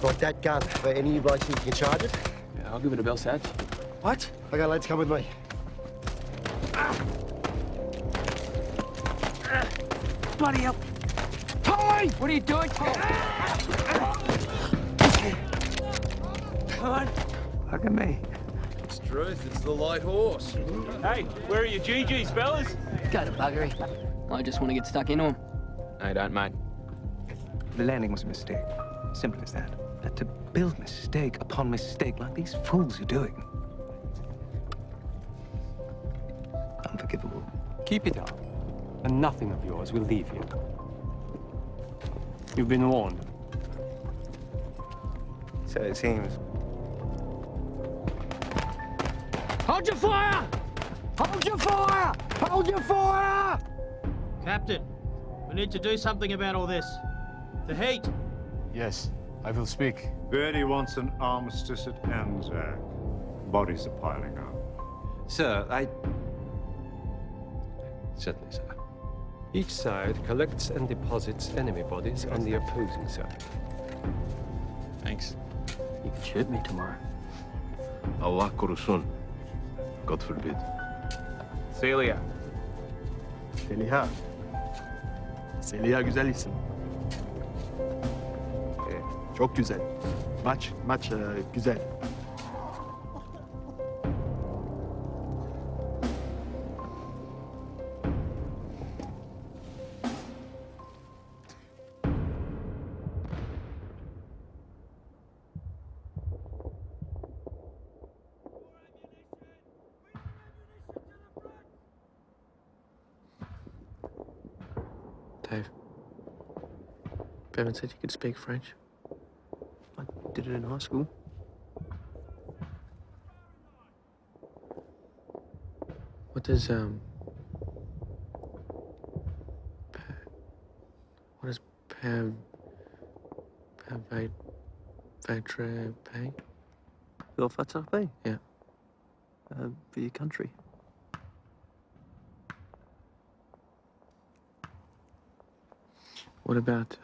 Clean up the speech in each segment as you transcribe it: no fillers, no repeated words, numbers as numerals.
Like that gun, for any of you blokes think you can charge it? Yeah, I'll give it a bell, Saj. What? Okay, lads, come with me. Bloody hell. Tommy! What are you doing, Tom? Come on. Look at me. It's truth, it's the light horse. Hey, where are your GGs, fellas? Go to buggery. I just want to get stuck into him. I don't, mate. The landing was a mistake. Simple as that. But to build mistake upon mistake like these fools are doing. Unforgivable. Keep it up, and nothing of yours will leave you. You've been warned. So it seems. Hold your fire! Hold your fire! Hold your fire! Captain, we need to do something about all this. The heat. Yes, I will speak. Verdi wants an armistice at Anzacs. Bodies are piling up. Sir, Certainly, sir. Each side collects and deposits enemy bodies on the opposing side. Thanks. You could shoot me tomorrow. Allah korusun. God forbid. Celia. Zeliha. Zeliha güzel isim. Çok güzel. Maç güzel. Dave. Bevan said you could speak French. I did it in high school. What does, what does Patre pay? Your fatah pay? Yeah. For your country. What about,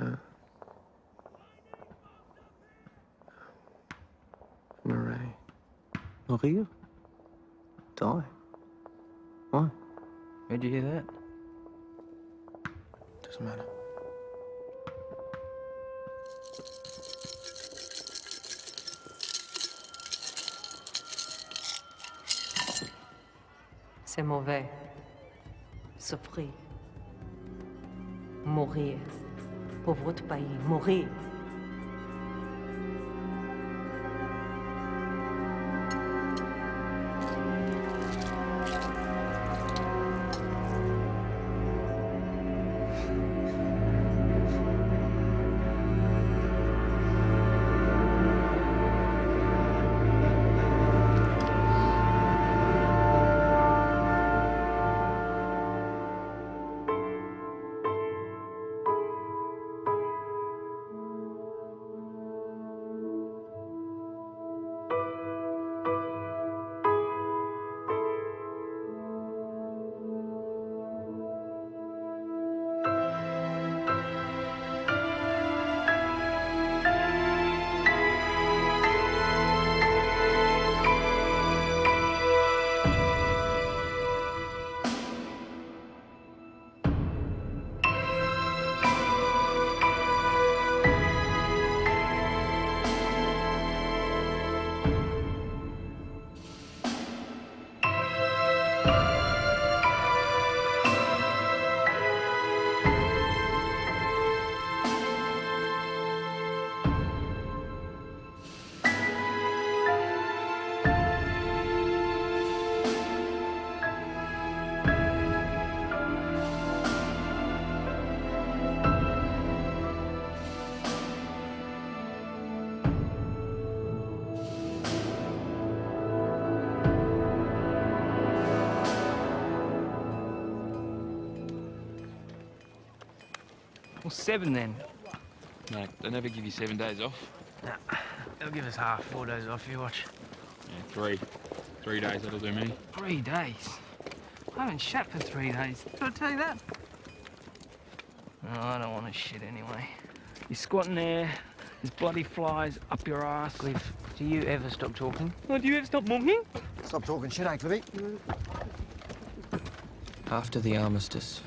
Murray? Maria? Die? Why? Where'd you hear that? Doesn't matter. C'est mauvais. Souffrir. Mourir. Pour votre pays. Mourir. Well, 7 then. Mate, they never give you 7 days off. Nah, they'll give us half, 4 days off, you watch. Yeah, 3. 3 days, that'll do me. 3 days? I haven't shat for 3 days. Did I tell you that? No, I don't want to shit anyway. You're squatting there, There's bloody flies up your ass. Cliff, do you ever stop talking? Oh, do you ever stop monkeying? Stop talking shit, eh, Cliffy? After the armistice,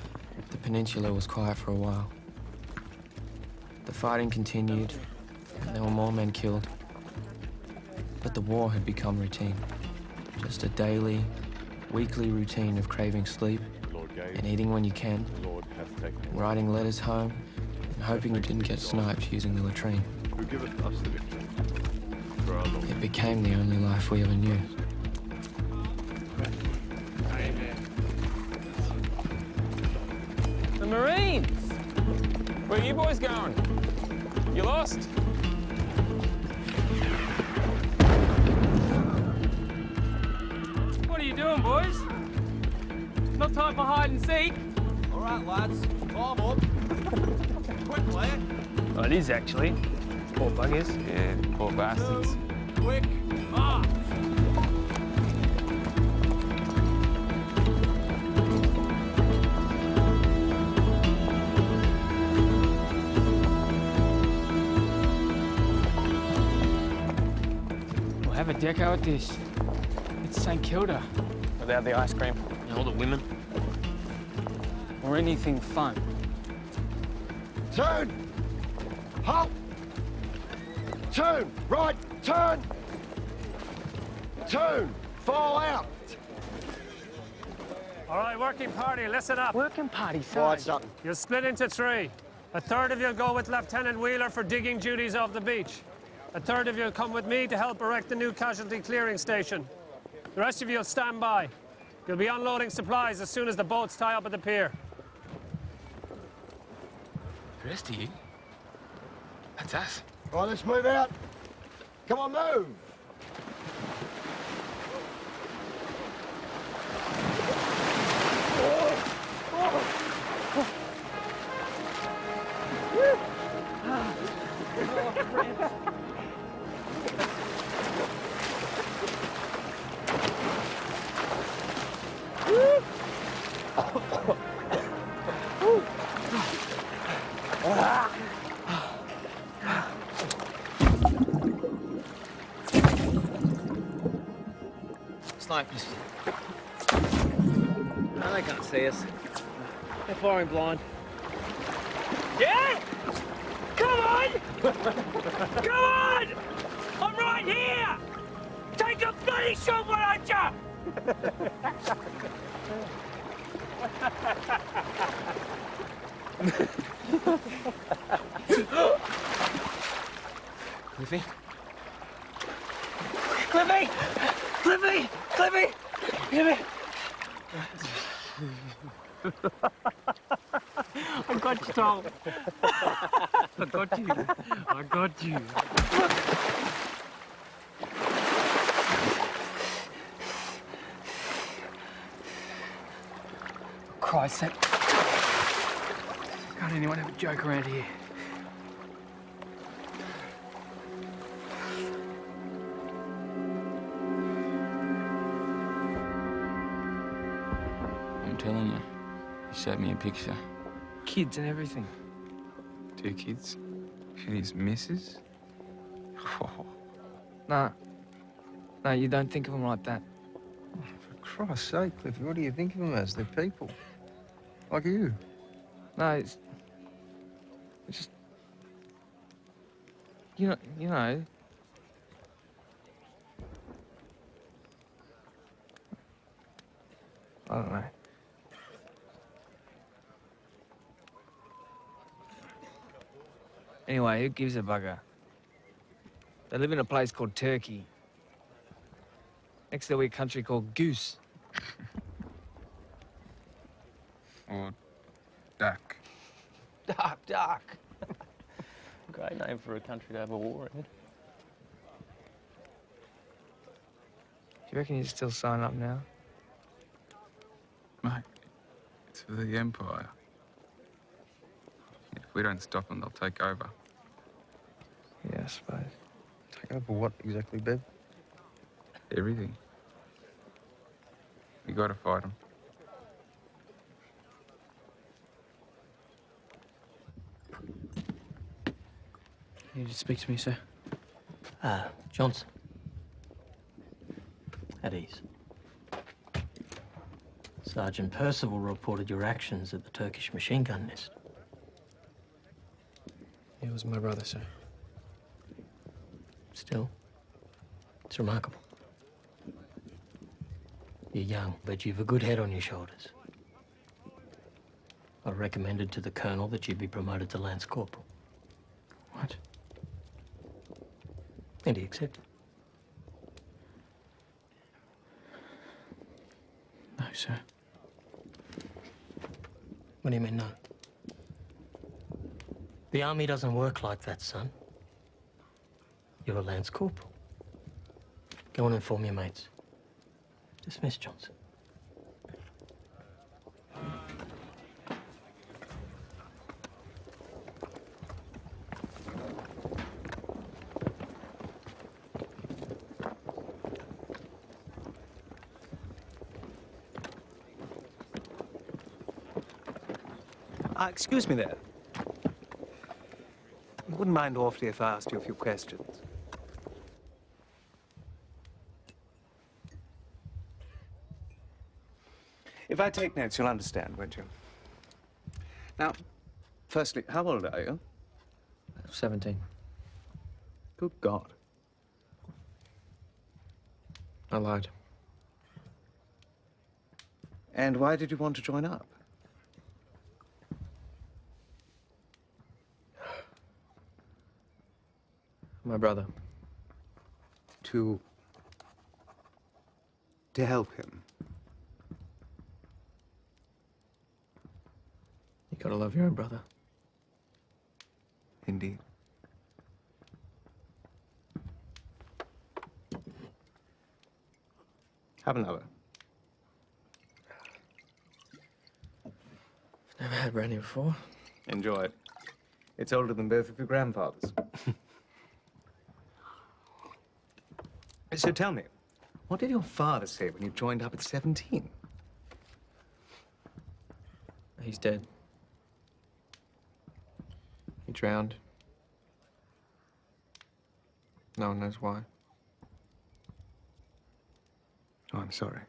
the peninsula was quiet for a while. The fighting continued, and there were more men killed. But the war had become routine. Just a daily, weekly routine of craving sleep and eating when you can, and writing letters home and hoping you didn't get sniped using the latrine. It became the only life we ever knew. The Marines! Where are you boys going? You lost? What are you doing, boys? Not time for hide and seek. All right, lads, climb up. Quickly. Well, it is actually. Poor buggers. Yeah, poor bastards. Quick, march. We'll have a deco at this. It's St Kilda. Without the ice cream. And all the women? Or anything fun. Turn! Halt! Turn! Right! Turn! Turn! Fall out! All right, working party, listen up. Working party, Right, Sutton. You'll split into three. A third of you'll go with Lieutenant Wheeler for digging duties off the beach. A third of you'll come with me to help erect the new casualty clearing station. The rest of you'll stand by. You'll be unloading supplies as soon as the boats tie up at the pier. The rest of you? That's us. Right, let's move out. Come on, move! Snipers. No, they can't see us. They're firing blind. Yeah? Come on! Come on! I'm right here! Take a bloody shot, why don't you? Cliffy? Cliffy! Cliffy! Cliffy! Cliffy! I got you, Tom. I got you. I got you. Christ's sake. Can't anyone have a joke around here? I'm telling you, he showed me a picture. Kids and everything. 2 kids. And his missus. Oh, Nah. No, you don't think of them like that. For Christ's sake, Cliffy, what do you think of them as? They're people. Like you. No, it's just... You know... I don't know. Anyway, who gives a bugger? They live in a place called Turkey. Next to a weird country called Goose. or duck. Duck. Great name for a country to have a war in. Do you reckon you'd still sign up now? Mate, it's for the Empire. If we don't stop them, they'll take over. Yeah, I suppose. Take over what exactly, Bev? Everything. We gotta fight them. You need to speak to me, sir. Johnson. At ease. Sergeant Percival reported your actions at the Turkish machine gun nest. He was my brother, sir. Still, it's remarkable. You're young, but you've a good head on your shoulders. I recommended to the colonel that you be promoted to Lance Corporal. What? And he accepted. No, sir. What do you mean, no? The army doesn't work like that, son. You're a Lance Corporal. Go on and inform your mates. Dismiss, Johnson. Excuse me there. You wouldn't mind awfully if I asked you a few questions. If I take notes, you'll understand, won't you? Now, firstly, how old are you? 17. Good God. I lied. And why did you want to join up? My brother. To help him. You gotta love your own brother. Indeed. Have another. I've never had brandy before. Enjoy it. It's older than both of your grandfathers. So tell me, what did your father say when you joined up at 17? He's dead. He drowned. No one knows why. Oh, I'm sorry.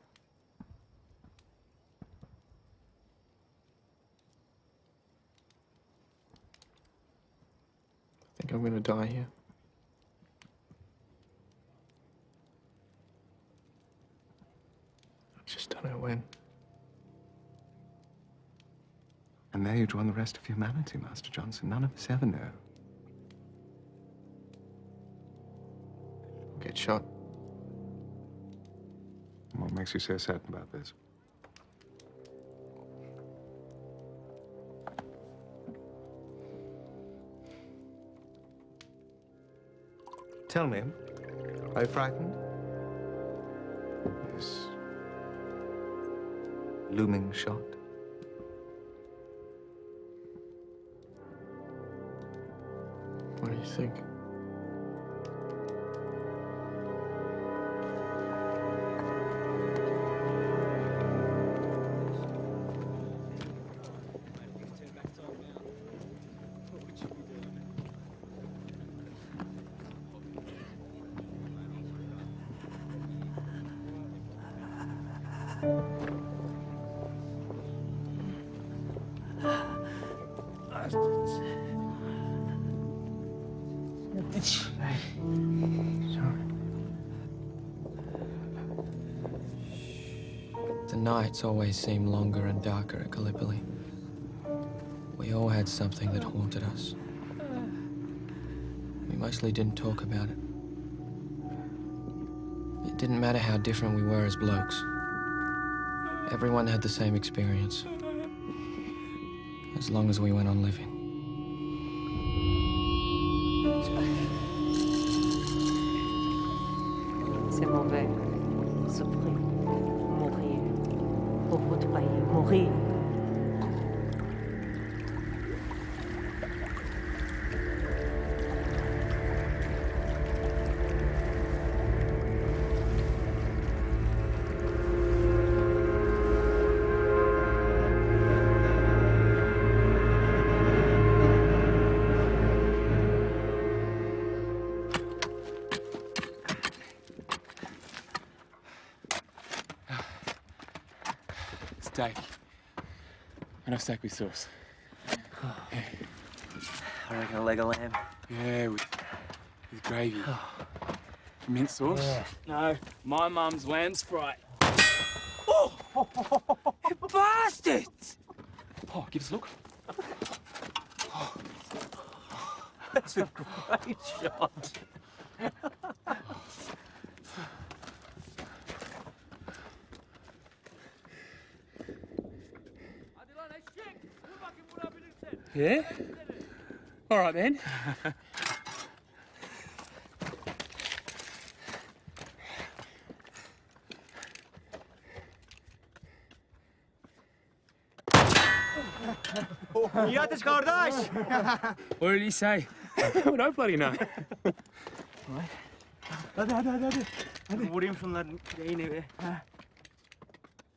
I think I'm gonna die here. I just don't know when. And there you join the rest of humanity, Master Johnson. None of us ever know. I'll get shot. What makes you so certain about this? Tell me, are you frightened? This looming shot? What do you think? The nights always seemed longer and darker at Gallipoli. We all had something that haunted us. We mostly didn't talk about it. It didn't matter how different we were as blokes. Everyone had the same experience. As long as we went on living. C'est mauvais. Souffrir. Mourir. Pour votre pays. Mourir. steak. Enough steak with sauce. I reckon a leg of lamb. Yeah, with gravy. Mint sauce? Yeah. No, my mum's lamb sprite. Oh! You bastards! Oh, give us a look. That's a great shot. Yeah? All right, then. İyi atış kardeş. What did he say? I don't bloody know. Hadi. Vurayım şunların yayını be.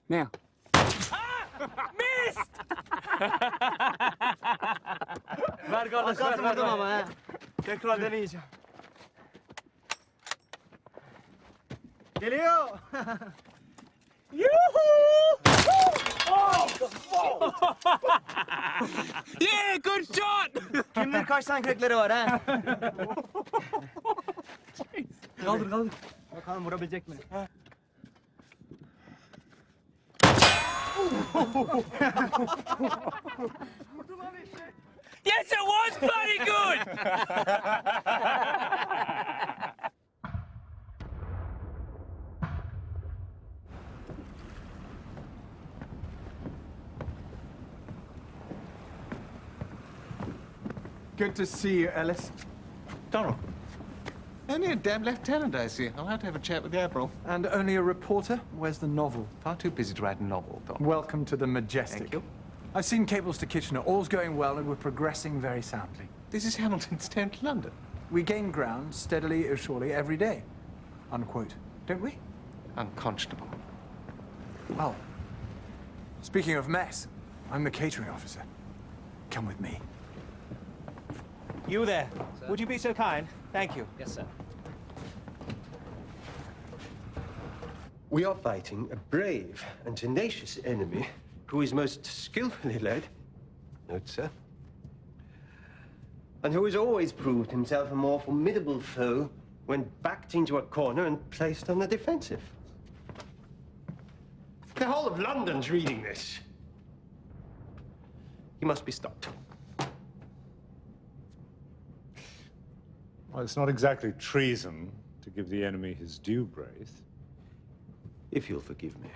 Now. Missed! Ver kardeş, ver vurdum ama ha. Tekrar deneyeceğim. Geliyor. Yeah, good shot! Kim bilir kaç tane kökleri var ha? Kaldır. Bakalım vurabilecek mi? Yes, it was bloody good! Good to see you, Ellis. Donald. Only a damn lieutenant, I see. I'll have to have a chat with the Admiral. And only a reporter? Where's the novel? Far too busy to write a novel, Donald. Welcome to the Majestic. Thank you. I've seen cables to Kitchener. All's going well and we're progressing very soundly. This is Hamilton's turn to London. We gain ground steadily or surely every day. Unquote. Don't we? Unconscionable. Well, speaking of mess, I'm the catering officer. Come with me. You there. Sir? Would you be so kind? Thank you. Yes, sir. We are fighting a brave and tenacious enemy who is most skillfully led, note, sir, and who has always proved himself a more formidable foe when backed into a corner and placed on the defensive. The whole of London's reading this. He must be stopped. Well, it's not exactly treason to give the enemy his due, Braith. If you'll forgive me.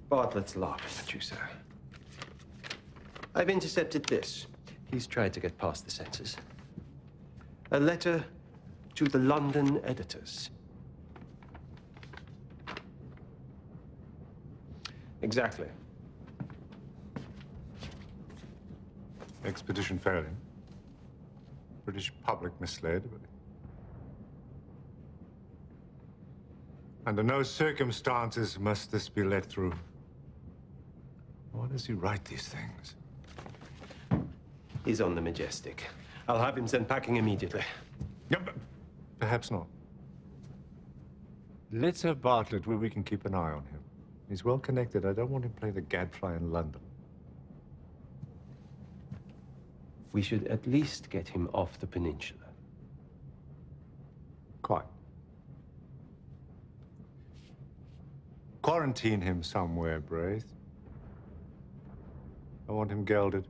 Bartlett's laughing at you, sir. I've intercepted this. He's tried to get past the censors. A letter to the London editors. Exactly. Expedition failing. British public misled. Under no circumstances must this be let through. Why does he write these things? He's on the Majestic. I'll have him sent packing immediately. Yeah, but perhaps not. Let's have Bartlett where we can keep an eye on him. He's well connected. I don't want him playing the gadfly in London. We should at least get him off the peninsula. Quite. Quarantine him somewhere, Braith. I want him gelded.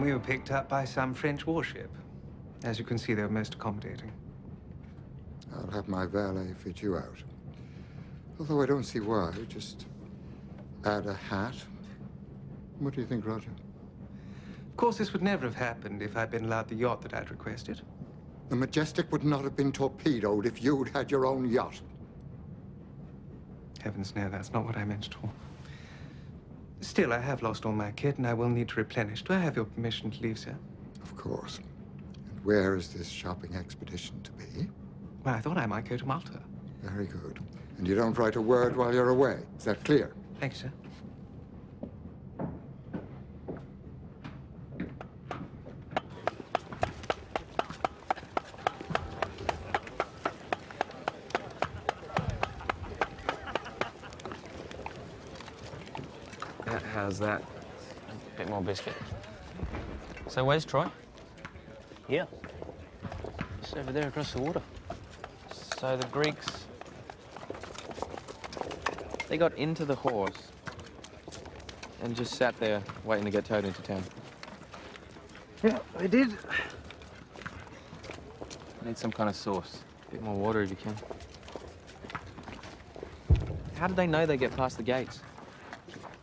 we were picked up by some French warship. As you can see, they were most accommodating. I'll have my valet fit you out. Although I don't see why. Just add a hat. What do you think, Roger? Of course, this would never have happened if I'd been allowed the yacht that I'd requested. The Majestic would not have been torpedoed if you'd had your own yacht. Heavens, no, that's not what I meant at all. Still, I have lost all my kit, and I will need to replenish. Do I have your permission to leave, sir? Of course. And where is this shopping expedition to be? Well, I thought I might go to Malta. Very good. And you don't write a word while you're away. Is that clear? Thank you, sir. How's that? A bit more biscuit. So where's Troy? Here. Just over there across the water. So the Greeks, they got into the horse and just sat there waiting to get towed into town. Yeah, they did. Need some kind of sauce. A bit more water if you can. How did they know they get past the gates?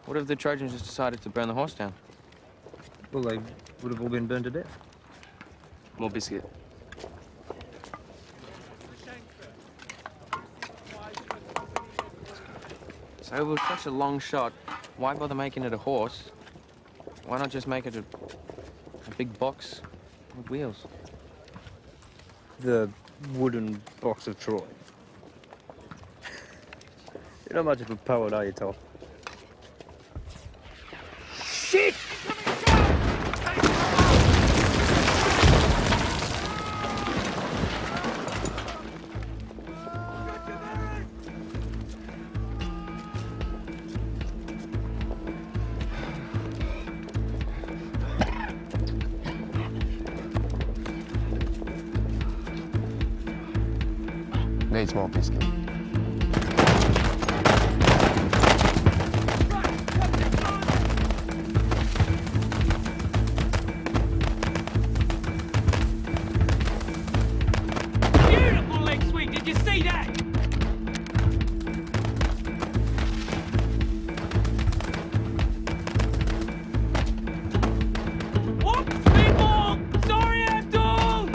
What if the Trojans just decided to burn the horse down? Well, they would have all been burned to death. More biscuit. So it was such a long shot. Why bother making it a horse? Why not just make it a big box with wheels? The wooden box of Troy. You're not much of a poet, are you, Tom? Shit! Needs more biscuit. Beautiful leg sweep, did you see that? Whoops, people! Sorry, Abdul!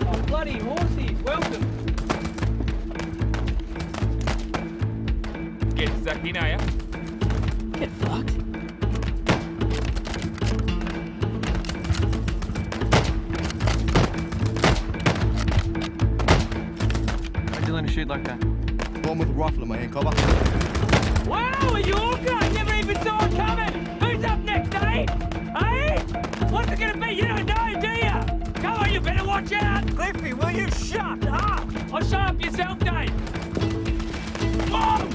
Oh, bloody horsies, welcome. Get stuck in, are ya? Get fucked. Why'd you learn to shoot like that? Born with a rifle in my hand, cover. Wow, are you all guys never even saw it coming? Who's up next, eh? Eh? What's it gonna be? You don't know, do you? Come on, you better watch out! Cliffy, will you shut up? Oh, shut up yourself, Dave! Mom!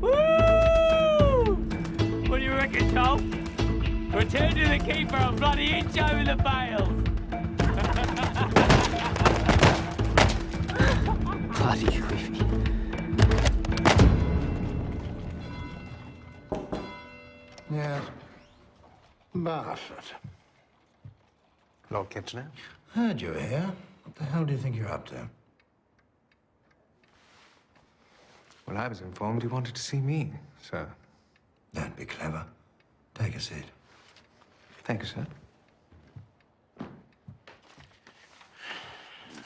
Woo! What do you reckon, Tom? Return to the keeper and bloody inch over the bales. Bloody Cliffy. Yes. Bastard. Lord Kitchener? Heard you were here. What the hell do you think you're up to? Well, I was informed he wanted to see me, sir. Don't be clever. Take a seat. Thank you, sir.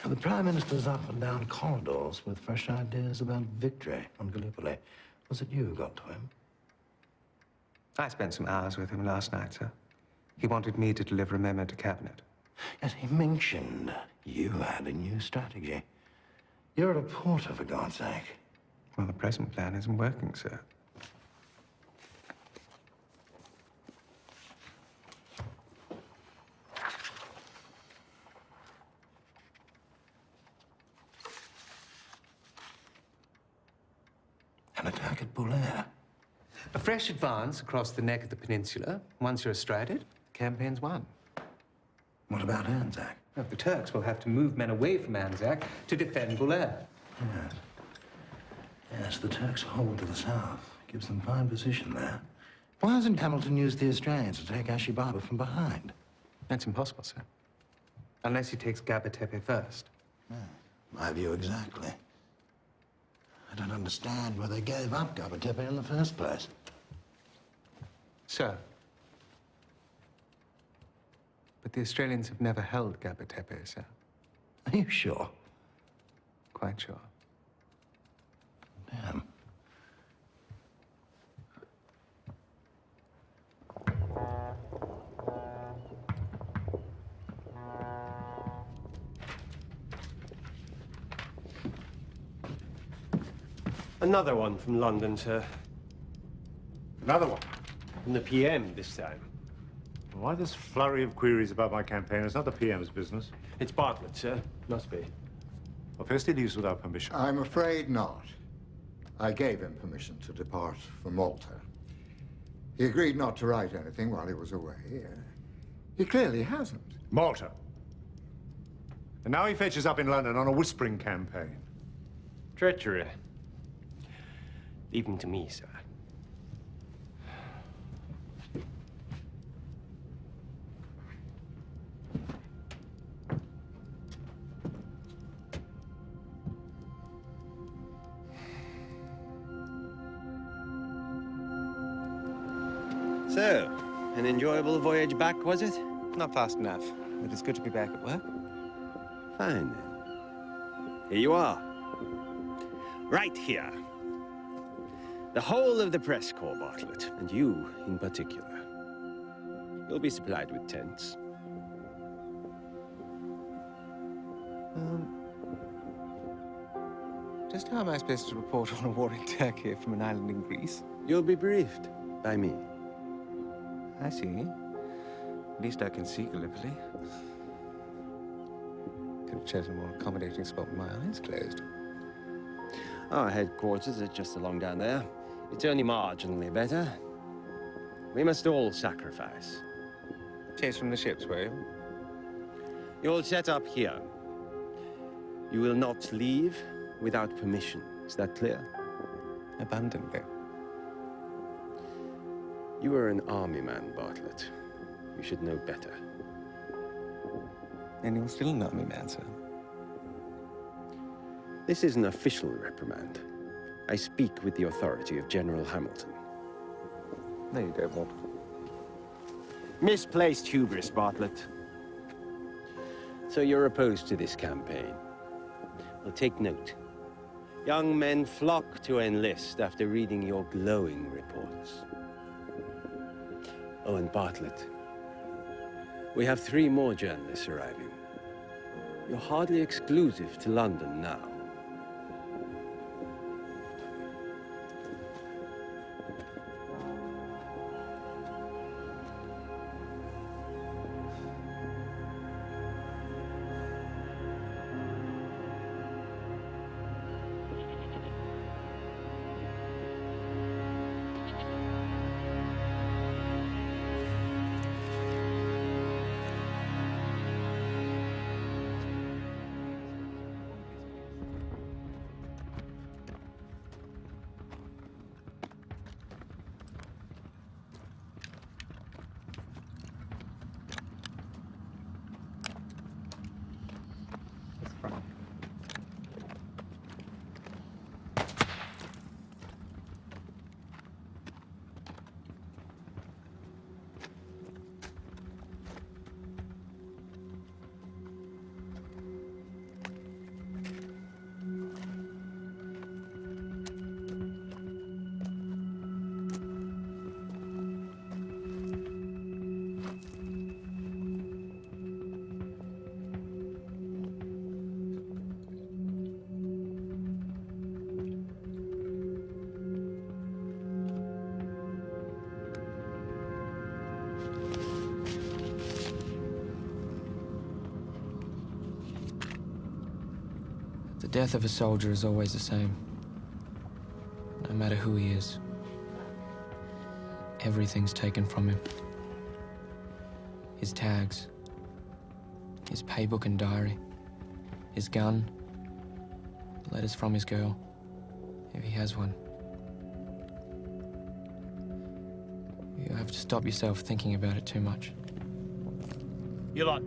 The Prime Minister's up and down corridors with fresh ideas about victory on Gallipoli. Was it you who got to him? I spent some hours with him last night, sir. He wanted me to deliver a memo to Cabinet. Yes, he mentioned you had a new strategy. You're a reporter, for God's sake. Well, the present plan isn't working, sir. An attack at Bulair. A fresh advance across the neck of the peninsula. Once you're astride it, the campaign's won. What about Anzacs? No, the Turks will have to move men away from Anzac to defend Bulair. Yes. Yes, the Turks hold to the south. Gives them fine position there. Why hasn't Hamilton used the Australians to take Ashibaba from behind? That's impossible, sir. Unless he takes Gaba Tepe first. Yeah, my view exactly. I don't understand why they gave up Gaba Tepe in the first place. Sir. But the Australians have never held Gaba Tepe, sir. Are you sure? Quite sure. Damn. Another one from London, sir. Another one? From the PM this time. Why this flurry of queries about my campaign? It's not the PM's business. It's Bartlett, sir. Must be. Well, first he leaves without permission. I'm afraid not. I gave him permission to depart for Malta. He agreed not to write anything while he was away. He clearly hasn't. Malta. And now he fetches up in London on a whispering campaign. Treachery. Leave him to me, sir. So, an enjoyable voyage back, was it? Not fast enough, but it's good to be back at work. Fine, then. Here you are. Right here. The whole of the press corps, Bartlett, and you in particular. You'll be supplied with tents. Just how am I supposed to report on a war in Turkey from an island in Greece? You'll be briefed by me. I see. At least I can see Gallipoli. Could have chosen a more accommodating spot with my eyes closed. Our headquarters are just along down there. It's only marginally better. We must all sacrifice. Chase from the ships, were you? You'll set up here. You will not leave without permission. Is that clear? Abundantly. You are an army man, Bartlett. You should know better. And you're still an army man, sir. This is an official reprimand. I speak with the authority of General Hamilton. No, you don't want. Misplaced hubris, Bartlett. So you're opposed to this campaign. Well, take note. Young men flock to enlist after reading your glowing reports. Oh, and Bartlett, we have 3 more journalists arriving. You're hardly exclusive to London now. The death of a soldier is always the same. No matter who he is. Everything's taken from him. His tags, his paybook and diary, his gun, letters from his girl, if he has one. You have to stop yourself thinking about it too much. You lot.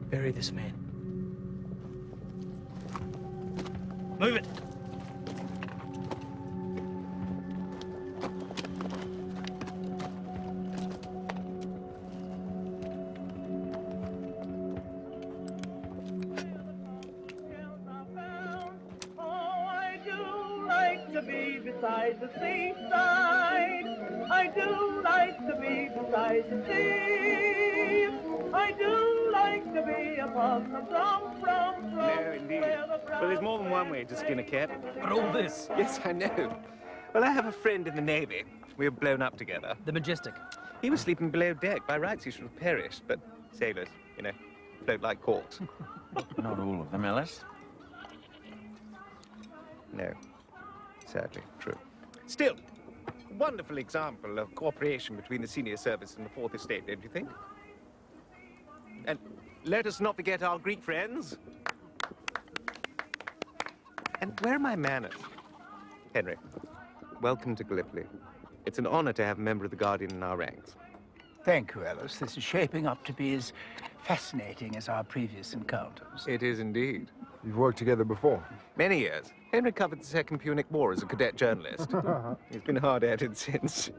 Bury this man. Move it. Beside the seaside, I do like to be beside the sea. I do like to be upon the from. No, indeed. Well, there's more than one way to skin a cat. But all this. Yes, I know. Well, I have a friend in the Navy. We were blown up together. The Majestic. He was sleeping below deck. By rights, he should have perished, but sailors, you know, float like corks. Not all of them, Ellis. No. Sadly, true. Still, wonderful example of cooperation between the senior service and the Fourth Estate, don't you think? And let us not forget our Greek friends. And where are my manners? Henry, welcome to Gallipoli. It's an honor to have a member of the Guardian in our ranks. Thank you, Ellis. This is shaping up to be as fascinating as our previous encounters. It is indeed. You've worked together before? Many years. Henry covered the Second Punic War as a cadet journalist. He's been hard at it since.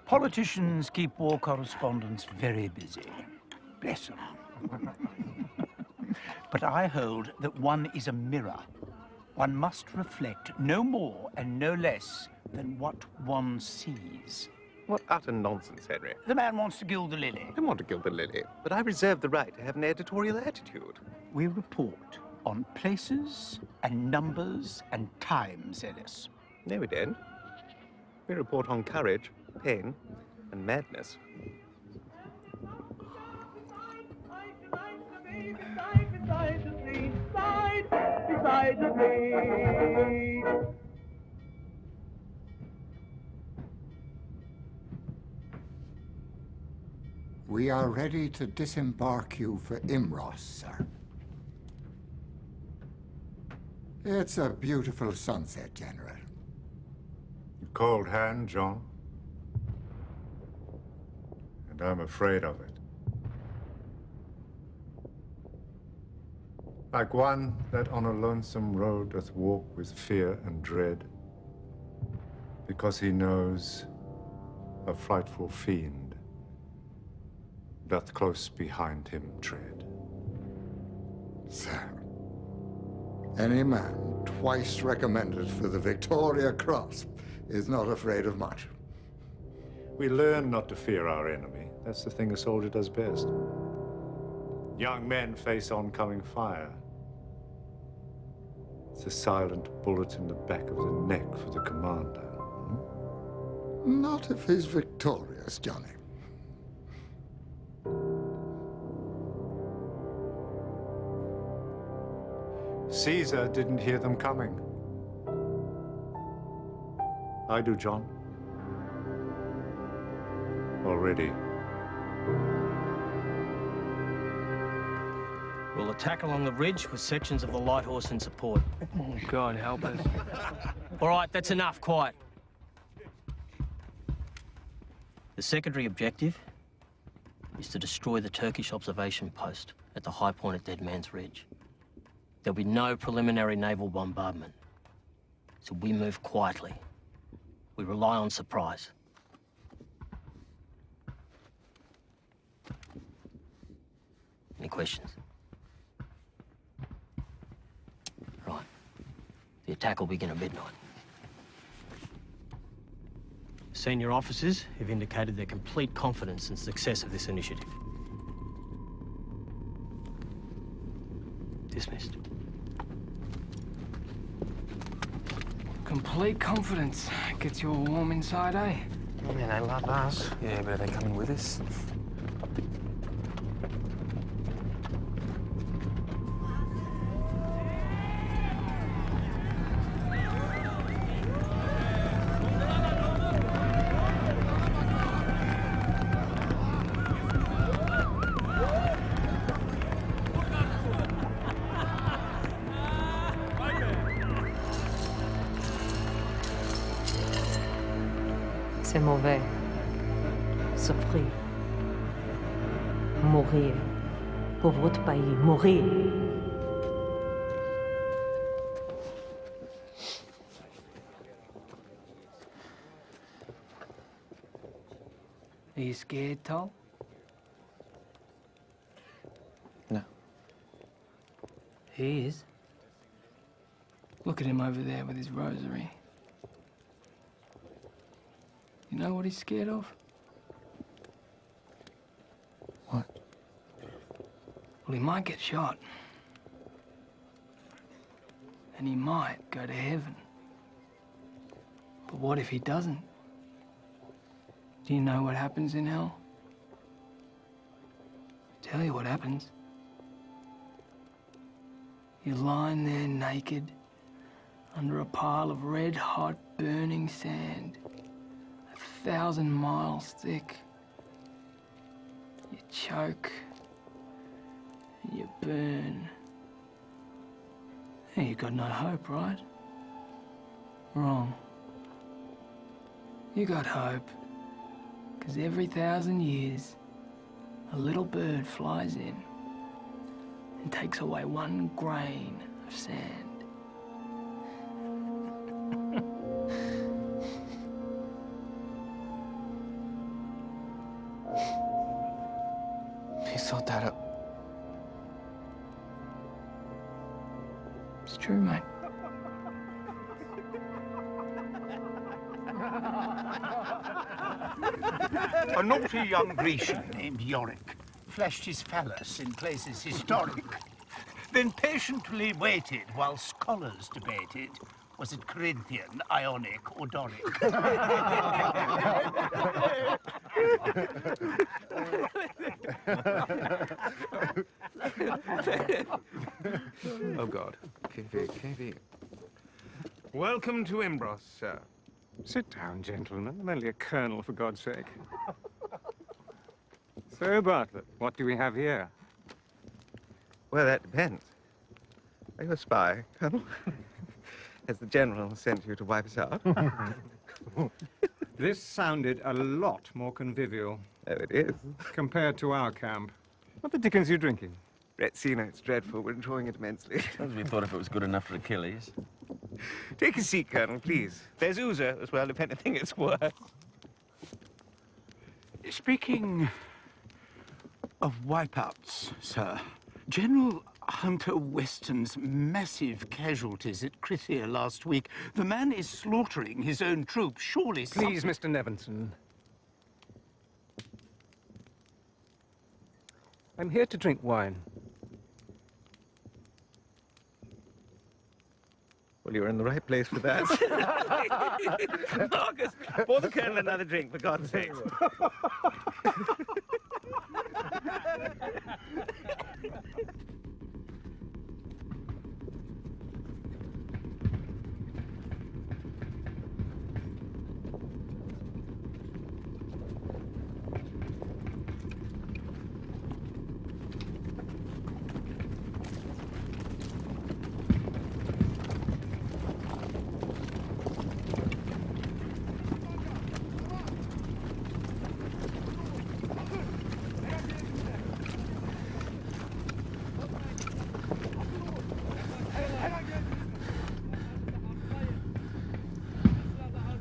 Politicians keep war correspondents very busy. Bless them. But I hold that one is a mirror. One must reflect no more and no less than what one sees. What utter nonsense, Henry. The man wants to gild the lily. I want to gild the lily, but I reserve the right to have an editorial attitude. We report on places and numbers and times, Ellis. No, we don't. We report on courage, pain, and madness. Beside the sea, beside the sea. We are ready to disembark you for Imros, sir. It's a beautiful sunset, General. Cold hand, John. And I'm afraid of it. Like one that on a lonesome road doth walk with fear and dread, because he knows a frightful fiend doth close behind him tread. Sir, any man twice recommended for the Victoria Cross is not afraid of much. We learn not to fear our enemy. That's the thing a soldier does best. Young men face oncoming fire. It's a silent bullet in the back of the neck for the commander. Not if he's victorious, Johnny. Caesar didn't hear them coming. I do, John. Already. We'll attack along the ridge with sections of the light horse in support. Oh, God help us. All right, that's enough. Quiet. The secondary objective is to destroy the Turkish observation post at the high point at Dead Man's Ridge. There'll be no preliminary naval bombardment, so we move quietly. We rely on surprise. Any questions? Right. The attack will begin at midnight. Senior officers have indicated their complete confidence in the success of this initiative. Dismissed. Complete confidence. Gets you all warm inside, eh? Yeah, they love us. Yeah, but are they coming with us? C'est mauvais. Souffrir. Mourir. Pour votre pays, mourir. Are you scared, Tol? No. He is. Look at him over there with his rosary. You know what he's scared of? What? Well, he might get shot. And he might go to heaven. But what if he doesn't? Do you know what happens in hell? I'll tell you what happens. You're lying there naked under a pile of red-hot burning sand, 1,000 miles thick. You choke, and you burn. Hey, you got no hope, right? Wrong. You got hope, because every 1,000 years, a little bird flies in and takes away 1 grain of sand. You thought that up. It's true, mate. A naughty young Grecian named Yorick fleshed his phallus in places historic, then patiently waited while scholars debated, was it Corinthian, Ionic, or Doric? Oh, God. KV. Welcome to Imbros, sir. Sit down, gentlemen. I'm only a colonel, for God's sake. So, Bartlett, what do we have here? Well, that depends. Are you a spy, Colonel? Has the General sent you to wipe us out? This sounded a lot more convivial. Oh, it is. Compared to our camp. What the dickens are you drinking? Retsina, it's dreadful. We're enjoying it immensely. We thought if it was good enough for Achilles. Take a seat, Colonel, please. There's Uza as well, if anything it's worth. Speaking of wipeouts, sir, General Hunter Weston's massive casualties at Krithia last week, the man is slaughtering his own troops, surely... Please, Mr. Nevinson. I'm here to drink wine. Well, you're in the right place for that. Marcus, pour the Colonel another drink, for God's sake.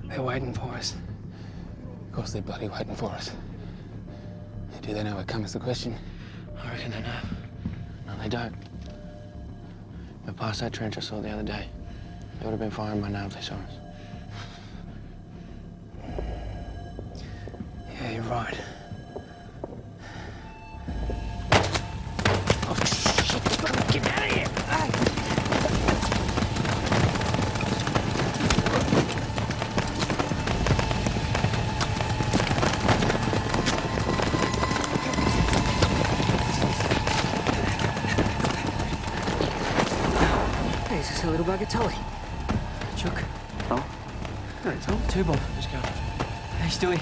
They're waiting for us. Of course they're bloody waiting for us. Do they know we're coming is the question? I reckon they know. No, they don't. We're past that trench I saw the other day. They would have been firing by now if they saw us. Yeah, you're right. Oh, shit! Get out of here! Hey, is this a little bugger Tully? Chuck. Oh? No, it's all 2 bob. Let's go. Hey, Stewie.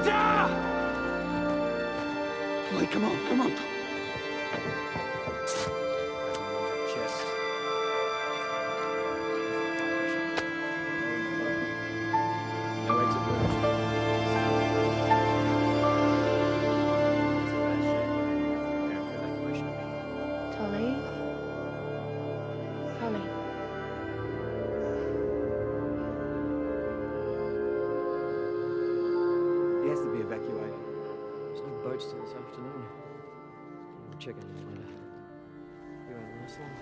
Soldier! Wait, come on, come on. Chest. No exit Tully? Tully? He has to be evacuated. There's no boats till this afternoon. I'm checking it later. You want a nice one?